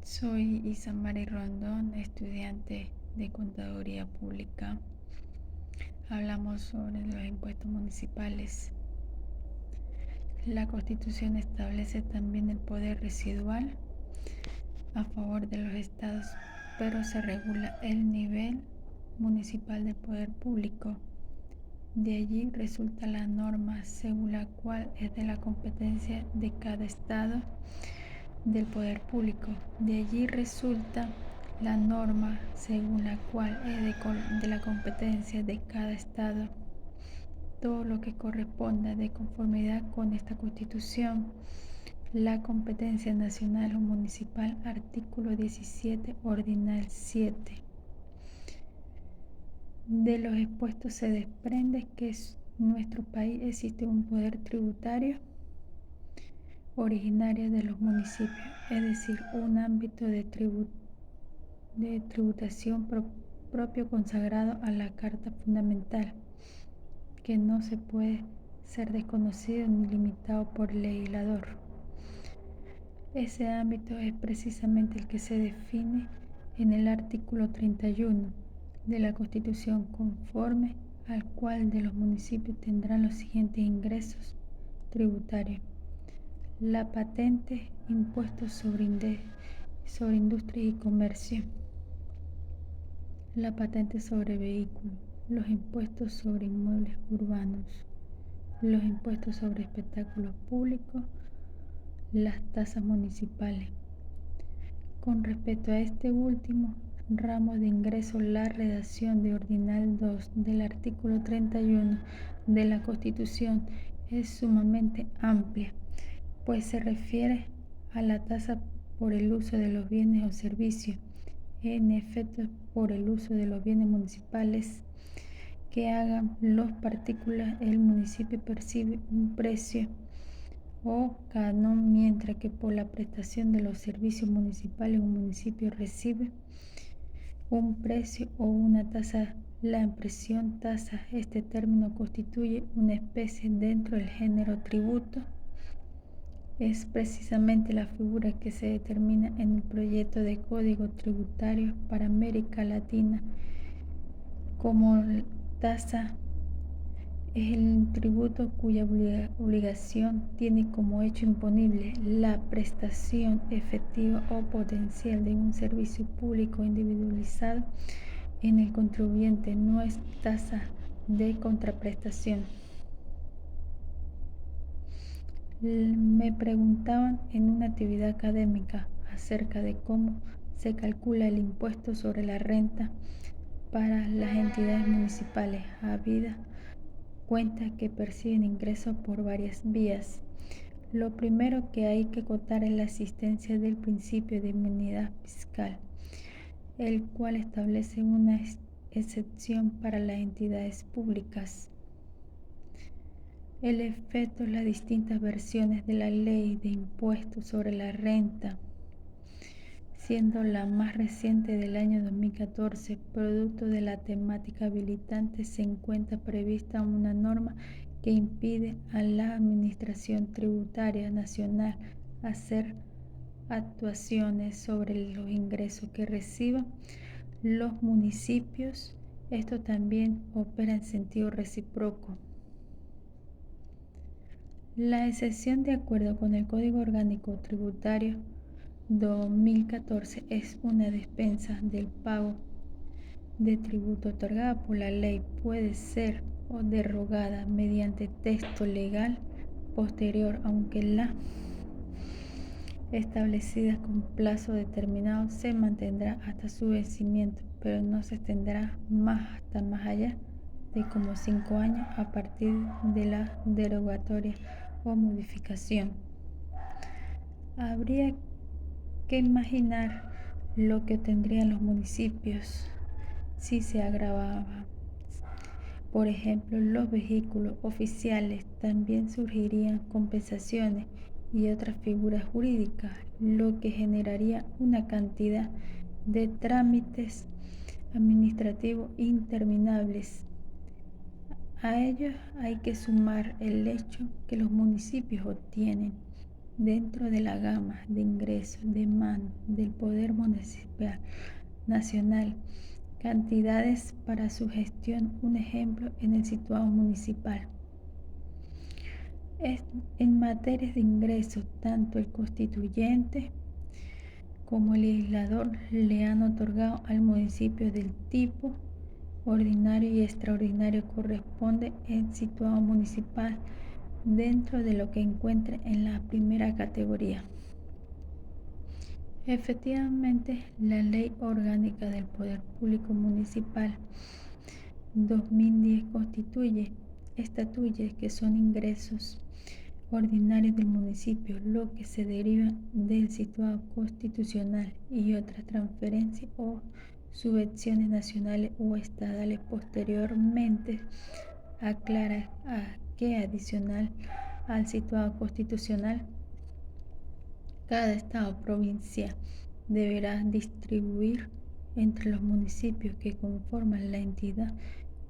Soy Isamari Rondón, estudiante de Contaduría Pública. Hablamos sobre los impuestos municipales. La Constitución establece también el poder residual a favor de los estados, pero se regula el nivel municipal del poder público. De allí resulta la norma según la cual es de la competencia de cada estado del poder público. De allí resulta la norma según la cual es de la competencia de cada estado todo lo que corresponda de conformidad con esta Constitución. La competencia nacional o municipal, artículo 17, ordinal 7. De los expuestos se desprende que en nuestro país existe un poder tributario originario de los municipios, es decir, un ámbito de tributación propio consagrado a la Carta Fundamental, que no se puede ser desconocido ni limitado por el legislador. Ese ámbito es precisamente el que se define en el artículo 31 de la Constitución, conforme al cual de los municipios tendrán los siguientes ingresos tributarios: la patente, impuestos sobre industria y comercio, la patente sobre vehículos, los impuestos sobre inmuebles urbanos, los impuestos sobre espectáculos públicos, las tasas municipales. Con respecto a este último ramo de ingreso, la redacción de Ordinal 2 del artículo 31 de la Constitución es sumamente amplia, pues se refiere a la tasa por el uso de los bienes o servicios. En efecto, por el uso de los bienes municipales que hagan los particulares, el municipio percibe un precio o canon, mientras que por la prestación de los servicios municipales un municipio recibe un precio o una tasa. La expresión tasa, este término constituye una especie dentro del género tributo. Es precisamente la figura que se determina en el proyecto de Código Tributario para América Latina como tasa. Es el tributo cuya obligación tiene como hecho imponible la prestación efectiva o potencial de un servicio público individualizado en el contribuyente, no es tasa de contraprestación. Me preguntaban en una actividad académica acerca de cómo se calcula el impuesto sobre la renta para las entidades municipales, habida cuenta que perciben ingresos por varias vías. Lo primero que hay que acotar es la existencia del principio de inmunidad fiscal, el cual establece una excepción para las entidades públicas. El efecto, las distintas versiones de la ley de impuestos sobre la renta, siendo la más reciente del año 2014, producto de la temática habilitante, se encuentra prevista una norma que impide a la Administración Tributaria Nacional hacer actuaciones sobre los ingresos que reciban los municipios. Esto también opera en sentido recíproco. La excepción, de acuerdo con el Código Orgánico Tributario 2014, es una dispensa del pago de tributo otorgada por la ley. Puede ser o derogada mediante texto legal posterior, aunque la establecida con plazo determinado se mantendrá hasta su vencimiento, pero no se extenderá hasta más allá de como 5 años a partir de la derogatoria o modificación. Habría que imaginar lo que tendrían los municipios si se agravaba. Por ejemplo, los vehículos oficiales, también surgirían compensaciones y otras figuras jurídicas, lo que generaría una cantidad de trámites administrativos interminables. A ellos hay que sumar el hecho que los municipios obtienen dentro de la gama de ingresos de mano del Poder Municipal Nacional, cantidades para su gestión, un ejemplo en el situado municipal. En materias de ingresos, tanto el constituyente como el legislador le han otorgado al municipio del tipo ordinario y extraordinario corresponde el situado municipal dentro de lo que encuentre en la primera categoría. Efectivamente, la Ley Orgánica del Poder Público Municipal 2010 estatuye que son ingresos ordinarios del municipio lo que se deriva del situado constitucional y otras transferencias o subvenciones nacionales o estatales. Posteriormente aclara que adicional al situado constitucional, cada estado o provincia deberá distribuir entre los municipios que conforman la entidad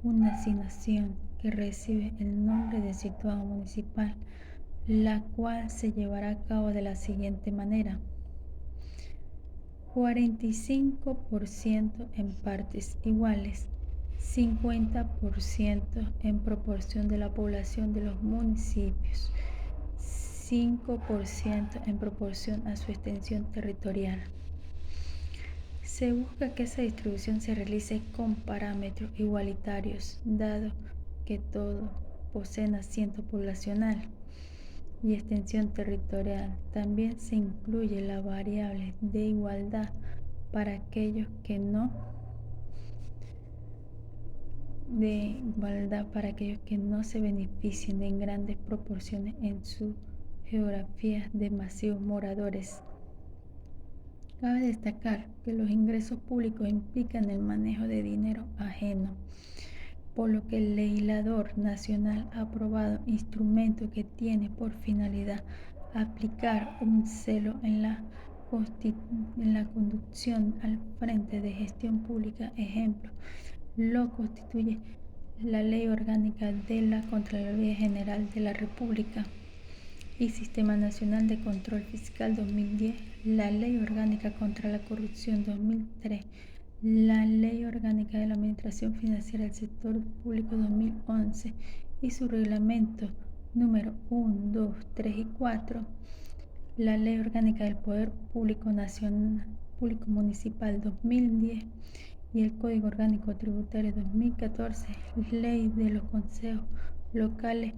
una asignación que recibe el nombre de situado municipal, la cual se llevará a cabo de la siguiente manera: 45% en partes iguales, 50% en proporción de la población de los municipios, 5% en proporción a su extensión territorial. Se busca que esa distribución se realice con parámetros igualitarios, dado que todos poseen asiento poblacional y extensión territorial. También se incluye la variable de igualdad para aquellos que no se beneficien en grandes proporciones en su geografía de masivos moradores. Cabe destacar que los ingresos públicos implican el manejo de dinero ajeno, por lo que el legislador nacional ha aprobado instrumentos que tiene por finalidad aplicar un celo en la conducción al frente de gestión pública. Ejemplo, lo constituye la Ley Orgánica de la Contraloría General de la República y Sistema Nacional de Control Fiscal 2010, la Ley Orgánica contra la Corrupción 2003, la Ley Orgánica de la Administración Financiera del Sector Público 2011 y su reglamento número 1, 2, 3 y 4, la Ley Orgánica del Poder Público Nacional Público Municipal 2010 y el Código Orgánico Tributario 2014, Ley de los Consejos Locales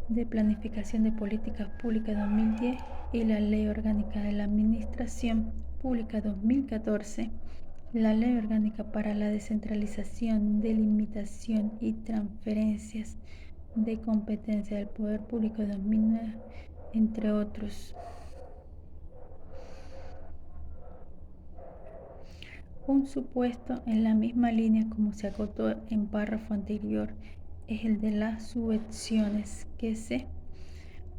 de Planificación de Políticas Públicas 2010 y la Ley Orgánica de la Administración Pública 2014, la Ley Orgánica para la Descentralización, Delimitación y Transferencias de Competencia del Poder Público 2009, entre otros. Un supuesto en la misma línea como se acotó en párrafo anterior es el de las subvenciones que se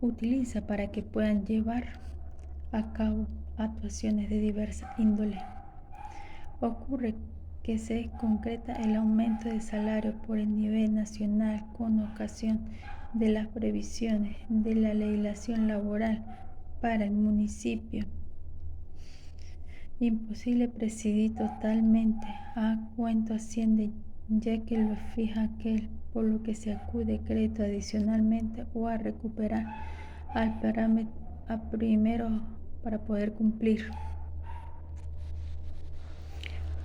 utiliza para que puedan llevar a cabo actuaciones de diversa índole. Ocurre que se concreta el aumento de salario por el nivel nacional con ocasión de las previsiones de la legislación laboral para el municipio. Imposible presidir totalmente a cuánto asciende, ya que lo fija aquel, por lo que se acude crédito adicionalmente o a recuperar al parámetro primero para poder cumplir.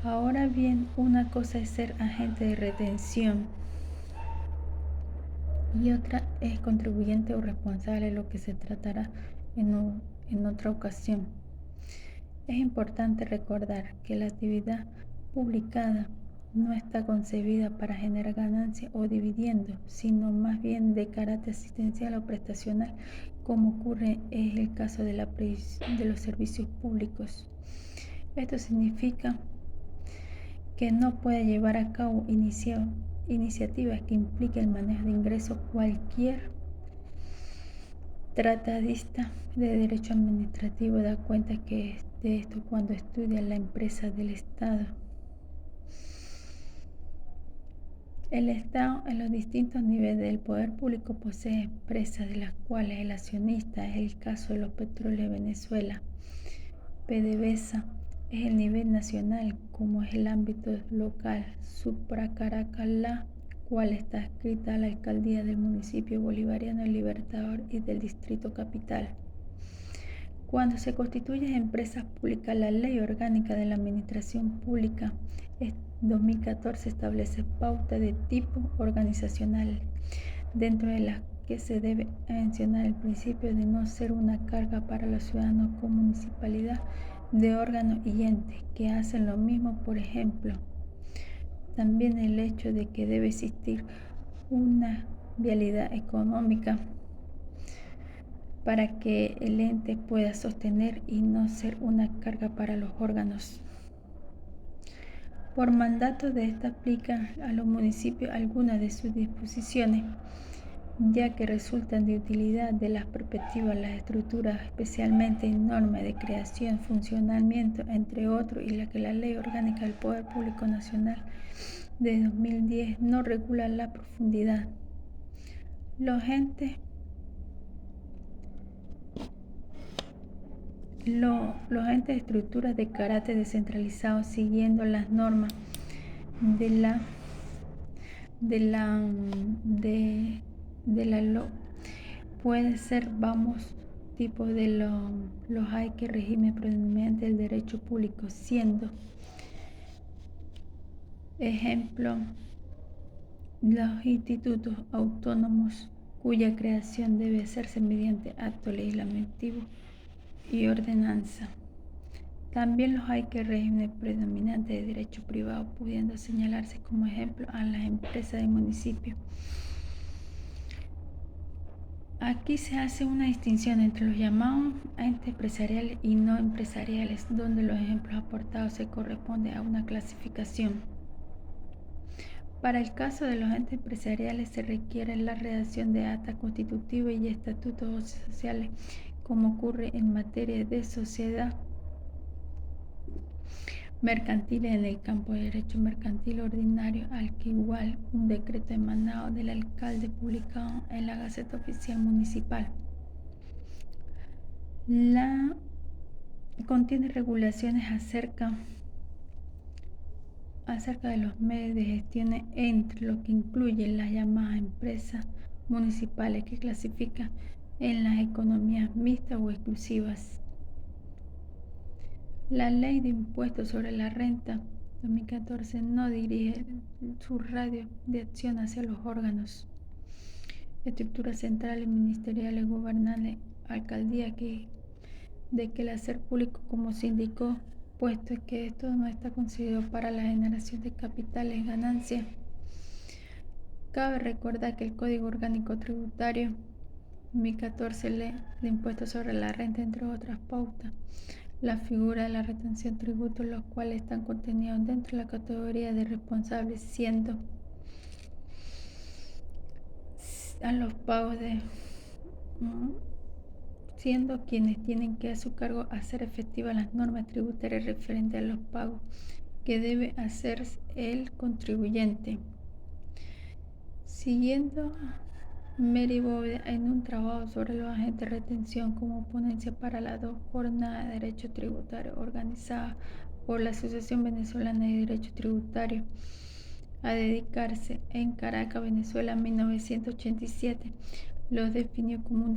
Ahora bien, una cosa es ser agente de retención y otra es contribuyente o responsable, lo que se tratará en otra ocasión. Es importante recordar que la actividad publicada no está concebida para generar ganancia o dividendo, sino más bien de carácter asistencial o prestacional, como ocurre en el caso de los servicios públicos. Esto significa que no puede llevar a cabo iniciativas que impliquen el manejo de ingresos cualquier tratadista de derecho administrativo da cuenta de esto cuando estudia la empresa del Estado. El Estado en los distintos niveles del poder público posee empresas de las cuales el accionista es el caso de los petróleos de Venezuela. PDVSA es el nivel nacional, como es el ámbito local. Supra Caracas, la cual está adscrita a la alcaldía del municipio bolivariano El Libertador y del distrito capital. Cuando se constituyen empresas públicas, la Ley Orgánica de la Administración Pública 2014 establece pautas de tipo organizacional, dentro de las que se debe mencionar el principio de no ser una carga para los ciudadanos con municipalidad de órganos y entes que hacen lo mismo. Por ejemplo, también el hecho de que debe existir una viabilidad económica para que el ente pueda sostener y no ser una carga para los órganos. Por mandato de esta aplica a los municipios algunas de sus disposiciones, ya que resultan de utilidad de las perspectivas, las estructuras, especialmente en normas de creación, funcionamiento, entre otros, y la que la Ley Orgánica del Poder Público Nacional de 2010 no regula la profundidad. Los entes de estructuras de carácter descentralizado, siguiendo las normas de la LO, puede ser varios tipos de los hay que régimen predominante del derecho público, siendo ejemplo los institutos autónomos, cuya creación debe hacerse mediante acto legislativo y ordenanza. También los hay que régimen predominante de derecho privado, pudiendo señalarse como ejemplo a las empresas del municipio. Aquí se hace una distinción entre los llamados entes empresariales y no empresariales, donde los ejemplos aportados se corresponden a una clasificación. Para el caso de los entes empresariales se requiere la redacción de actas constitutivas y estatutos sociales, como ocurre en materia de sociedad mercantil en el campo de derecho mercantil ordinario, al que igual un decreto emanado del alcalde publicado en la Gaceta Oficial Municipal. La contiene regulaciones acerca de los medios de gestión, entre lo que incluye las llamadas empresas municipales, que clasifican en las economías mixtas o exclusivas. La Ley de Impuestos sobre la Renta 2014 no dirige su radio de acción hacia los órganos, estructuras centrales, ministeriales, gubernales, alcaldía, de que el hacer público, como se indicó, puesto que esto no está concebido para la generación de capitales, ganancias. Cabe recordar que el Código Orgánico Tributario 2014, Ley de Impuestos sobre la Renta, entre otras pautas la figura de la retención de tributos, los cuales están contenidos dentro de la categoría de responsables, siendo a los pagos siendo quienes tienen que a su cargo hacer efectivas las normas tributarias referentes a los pagos que debe hacer el contribuyente. Siguiendo Mary Bóveda en un trabajo sobre los agentes de retención como ponencia para las 2 jornadas de derecho tributario organizadas por la Asociación Venezolana de Derecho Tributario a dedicarse en Caracas, Venezuela, en 1987, los definió como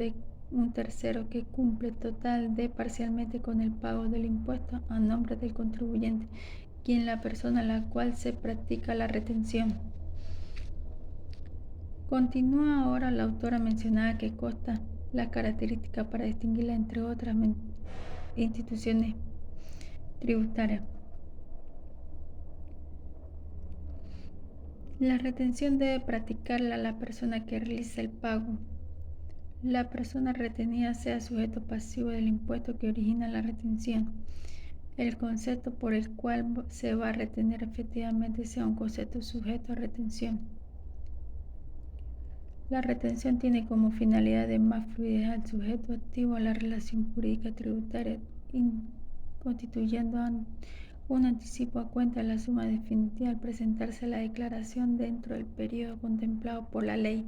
un tercero que cumple total de parcialmente con el pago del impuesto a nombre del contribuyente, quien la persona a la cual se practica la retención. Continúa ahora la autora mencionada, que consta las características para distinguirla entre otras instituciones tributarias. La retención debe practicarla la persona que realiza el pago. La persona retenida sea sujeto pasivo del impuesto que origina la retención. El concepto por el cual se va a retener efectivamente sea un concepto sujeto a retención. La retención tiene como finalidad de más fluidez al sujeto activo a la relación jurídica tributaria, constituyendo Un anticipo a cuenta de la suma definitiva al presentarse la declaración dentro del periodo contemplado por la ley.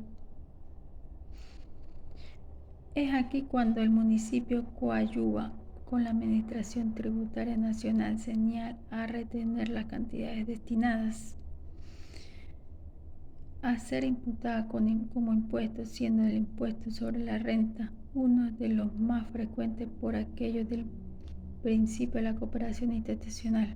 Es aquí cuando el municipio coadyuva con la Administración Tributaria Nacional señal a retener las cantidades destinadas a ser imputada como impuesto, siendo el impuesto sobre la renta uno de los más frecuentes por aquello del principio de la cooperación institucional.